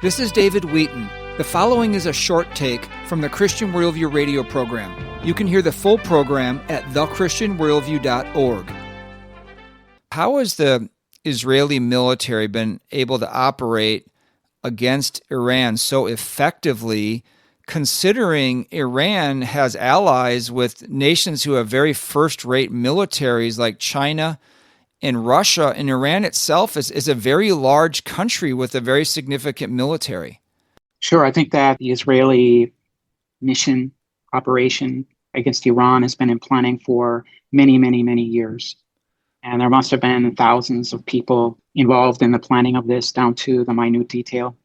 This is David Wheaton. The following is a short take from the Christian Worldview radio program. You can hear the full program at thechristianworldview.org. How has the Israeli military been able to operate against Iran so effectively, considering Iran has allies with nations who have very first-rate militaries like China and Russia, and Iran itself is a very large country with a very significant military? Sure. I think that the Israeli mission operation against Iran has been in planning for many, many, many years. And there must have been thousands of people involved in the planning of this down to the minute detail.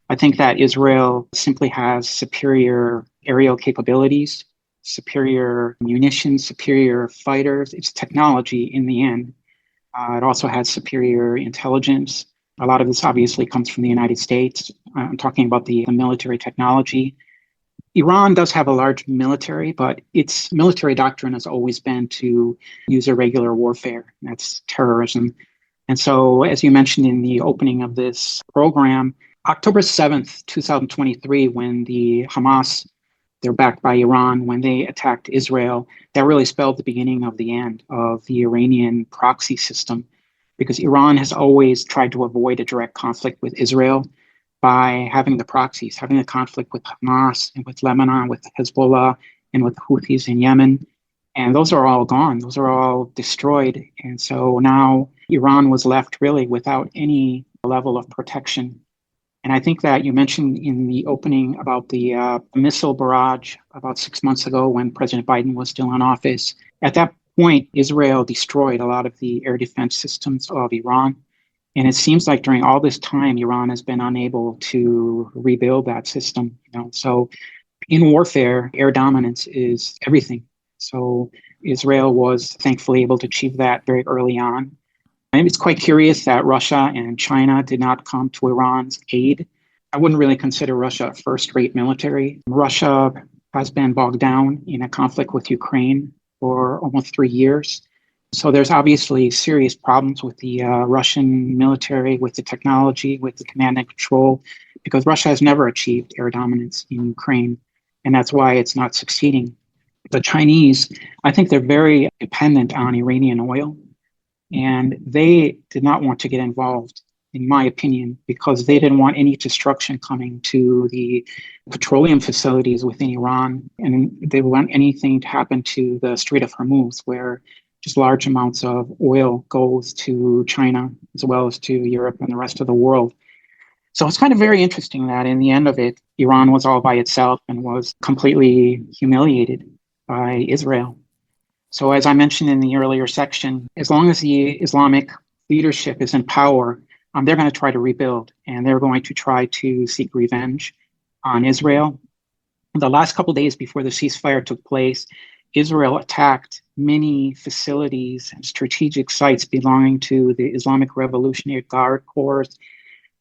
I think that Israel simply has superior aerial capabilities, superior munitions, superior fighters. It's technology in the end. It also has superior intelligence. A lot of this obviously comes from the United States. I'm talking about the military technology. Iran does have a large military, but its military doctrine has always been to use irregular warfare. That's terrorism. And so, as you mentioned in the opening of this program, October 7th, 2023, when the Hamas, they're backed by Iran, when they attacked Israel, that really spelled the beginning of the end of the Iranian proxy system, because Iran has always tried to avoid a direct conflict with Israel by having the proxies, having a conflict with Hamas and with Lebanon, with Hezbollah and with Houthis in Yemen. And those are all gone. Those are all destroyed. And so now Iran was left really without any level of protection. And I think that you mentioned in the opening about the missile barrage about 6 months ago when President Biden was still in office. At that point, Israel destroyed a lot of the air defense systems of Iran. And it seems like during all this time, Iran has been unable to rebuild that system. So in warfare, air dominance is everything. So Israel was thankfully able to achieve that very early on. And it's quite curious that Russia and China did not come to Iran's aid. I wouldn't really consider Russia a first-rate military. Russia has been bogged down in a conflict with Ukraine for almost 3 years. So there's obviously serious problems with the Russian military, with the technology, with the command and control, because Russia has never achieved air dominance in Ukraine, and that's why it's not succeeding. The Chinese, I think they're very dependent on Iranian oil, and they did not want to get involved, in my opinion, because they didn't want any destruction coming to the petroleum facilities within Iran, and they didn't want anything to happen to the Strait of Hormuz, where just large amounts of oil goes to China as well as to Europe and the rest of the world. So it's kind of very interesting that in the end of it, Iran was all by itself and was completely humiliated by Israel. So as I mentioned in the earlier section, as long as the Islamic leadership is in power, they're going to try to rebuild, and they're going to try to seek revenge on Israel. The last couple of days before the ceasefire took place, Israel attacked many facilities and strategic sites belonging to the Islamic Revolutionary Guard Corps,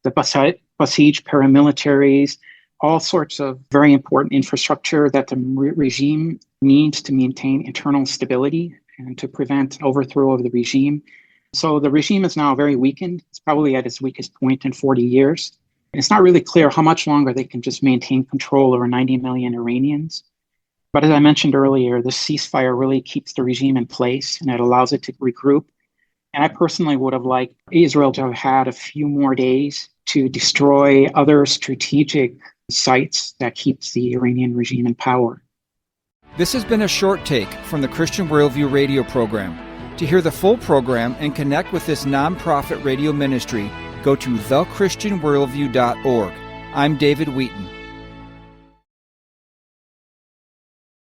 the Basij paramilitaries, all sorts of very important infrastructure that the regime needs to maintain internal stability and to prevent overthrow of the regime. So the regime is now very weakened. It's probably at its weakest point in 40 years. And it's not really clear how much longer they can just maintain control over 90 million Iranians. But as I mentioned earlier, the ceasefire really keeps the regime in place and it allows it to regroup. And I personally would have liked Israel to have had a few more days to destroy other strategic sites that keeps the Iranian regime in power. This has been a short take from the Christian Worldview radio program. To hear the full program and connect with this nonprofit radio ministry, go to thechristianworldview.org. I'm David Wheaton.